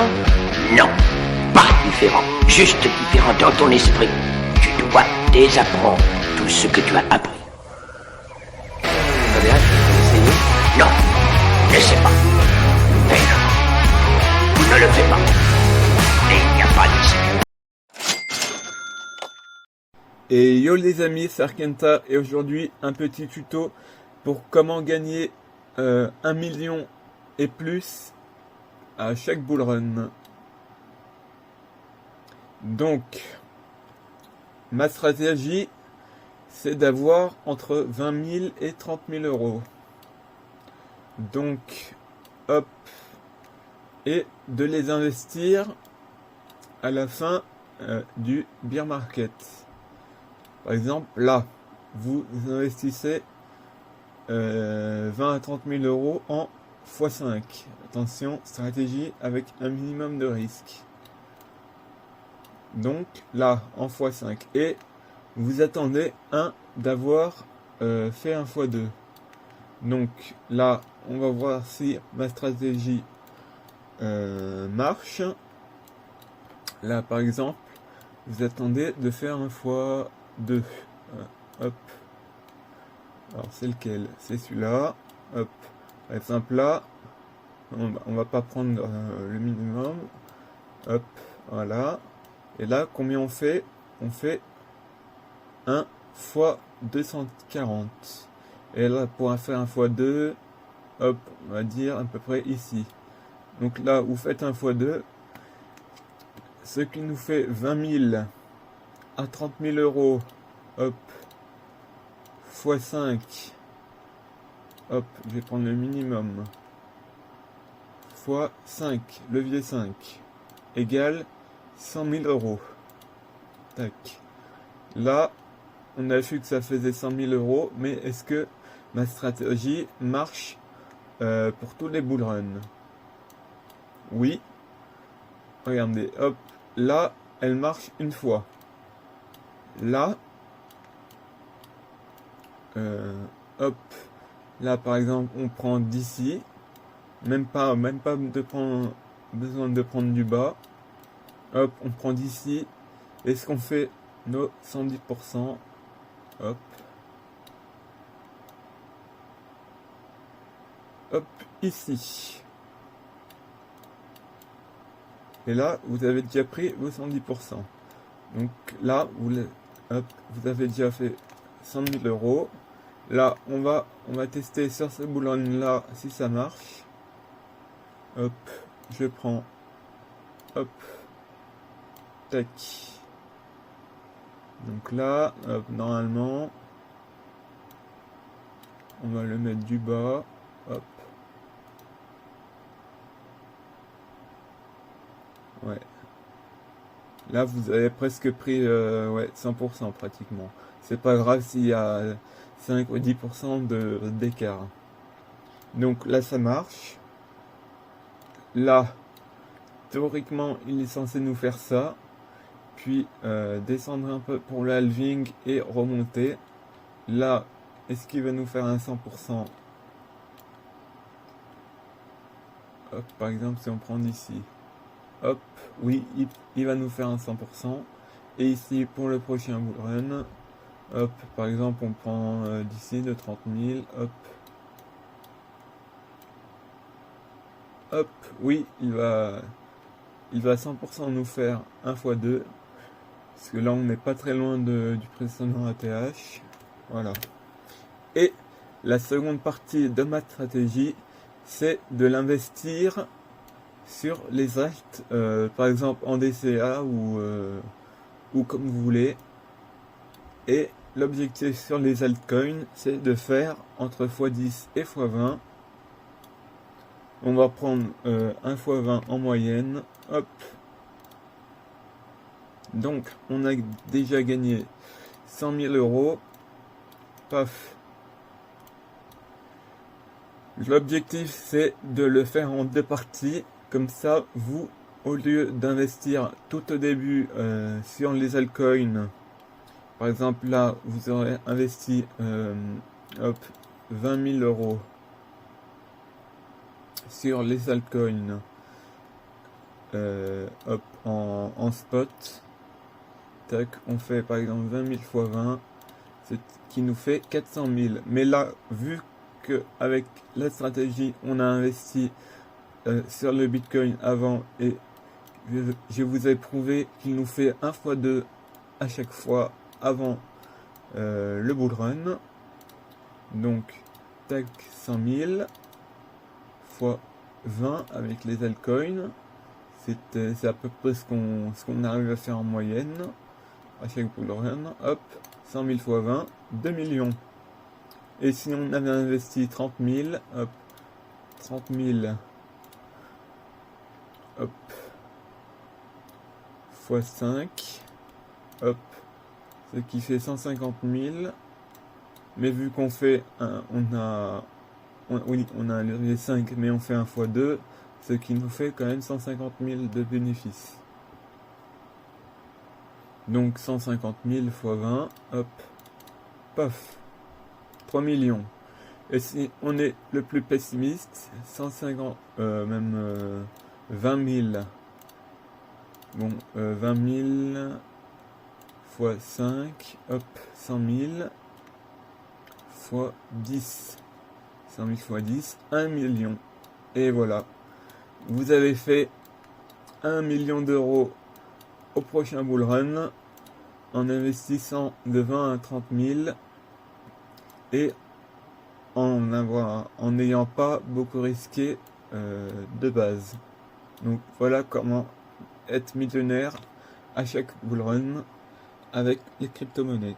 différent? Non, pas différent, juste différent dans ton esprit. Tu dois désapprendre tout ce que tu as appris. Très bien, je vais essayer. Non, n'essaie pas. Fais-le. Ou ne le fais pas. Et il n'y a pas d'essai. Et yo les amis, c'est Arkenta et aujourd'hui un petit tuto pour comment gagner 1 million et plus à chaque bull run. Donc, ma stratégie, c'est d'avoir entre 20 000 et 30 000 euros. Donc, hop, et de les investir à la fin du bear market. Par exemple, là, vous investissez 20 à 30 000 euros en x5. Attention, stratégie avec un minimum de risque. Donc là, en x5. Et vous attendez d'avoir fait un x2. Donc là, on va voir si ma stratégie marche. Là, par exemple, vous attendez de faire un x2. Hop. Alors c'est lequel? C'est celui-là. Hop. Par exemple là, on va pas prendre le minimum. Hop. Voilà. Et là, combien on fait? On fait 1 fois 240. Et là, pour faire un x2, hop, on va dire à peu près ici. Donc là, vous faites un x2, ce qui nous fait 20 000 à 30 000 euros. Hop, x5. Hop, je vais prendre le minimum. x5, levier 5, égale 100 000 euros. Tac. Là, on a vu que ça faisait 100 000 euros, mais est-ce que ma stratégie marche pour tous les bull runs? Oui. Regardez, hop, là, elle marche une fois. Là, hop, là par exemple, on prend d'ici, même pas besoin de prendre du bas. Hop, on prend d'ici. Est-ce qu'on fait nos 110%? Hop. Hop, ici. Et là, vous avez déjà pris vos 110%. Donc là, hop, vous avez déjà fait 100 000 euros. Là, on va tester sur ce bull run là si ça marche. Hop, je prends. Hop. Tac. Donc là, hop, normalement, on va le mettre du bas. Hop. Ouais. Là, vous avez presque pris ouais, 100% pratiquement. C'est pas grave s'il y a 5 ou 10% d'écart. Donc là, ça marche. Là, théoriquement, il est censé nous faire ça. Puis descendre un peu pour le halving et remonter. Là, est-ce qu'il va nous faire un 100%? Hop, par exemple, si on prend d'ici. Hop, oui, il va nous faire un 100%. Et ici, pour le prochain bull run, hop, par exemple, on prend d'ici de 30 000. Hop. Hop, oui, il va 100% nous faire 1 x 2. Parce que là, on n'est pas très loin du précédent ATH. Voilà. Et la seconde partie de ma stratégie, c'est de l'investir sur les actes, par exemple en DCA ou comme vous voulez. Et l'objectif sur les altcoins, c'est de faire entre x10 et x20. On va prendre 1 x 20 en moyenne. Hop. Donc, on a déjà gagné 100 000 euros. Paf. L'objectif, c'est de le faire en 2 parties. Comme ça, vous, au lieu d'investir tout au début sur les altcoins, par exemple, là, vous aurez investi hop, 20 000 euros sur les altcoins. hop, en spot. Tac, on fait par exemple 20 000 fois 20, ce qui nous fait 400 000. Mais là, vu que avec la stratégie, on a investi sur le Bitcoin avant et je vous ai prouvé qu'il nous fait 1 fois 2 à chaque fois avant le bull run. Donc, tac, 100 000 fois 20 avec les altcoins. C'est à peu près ce qu'on arrive à faire en moyenne à chaque bull run. Hop, 100 000 fois 20, 2 millions. Et si on avait investi 30 000, hop, 30 000, hop, fois 5, hop, ce qui fait 150 000. Mais vu qu'on fait, on a levé 5, mais on fait 1 fois 2, ce qui nous fait quand même 150 000 de bénéfices. Donc 150 000 fois 20, hop, paf, 3 millions. Et si on est le plus pessimiste, 150, même 20 000. Bon, 20 000 fois 5, hop, 100 000 fois 10. 100 000 fois 10, 1 million. Et voilà, vous avez fait 1 million d'euros au prochain bull run en investissant de 20 à 30 000 et en n'ayant pas beaucoup risqué de base. Donc voilà comment être millionnaire à chaque bull run avec les crypto-monnaies.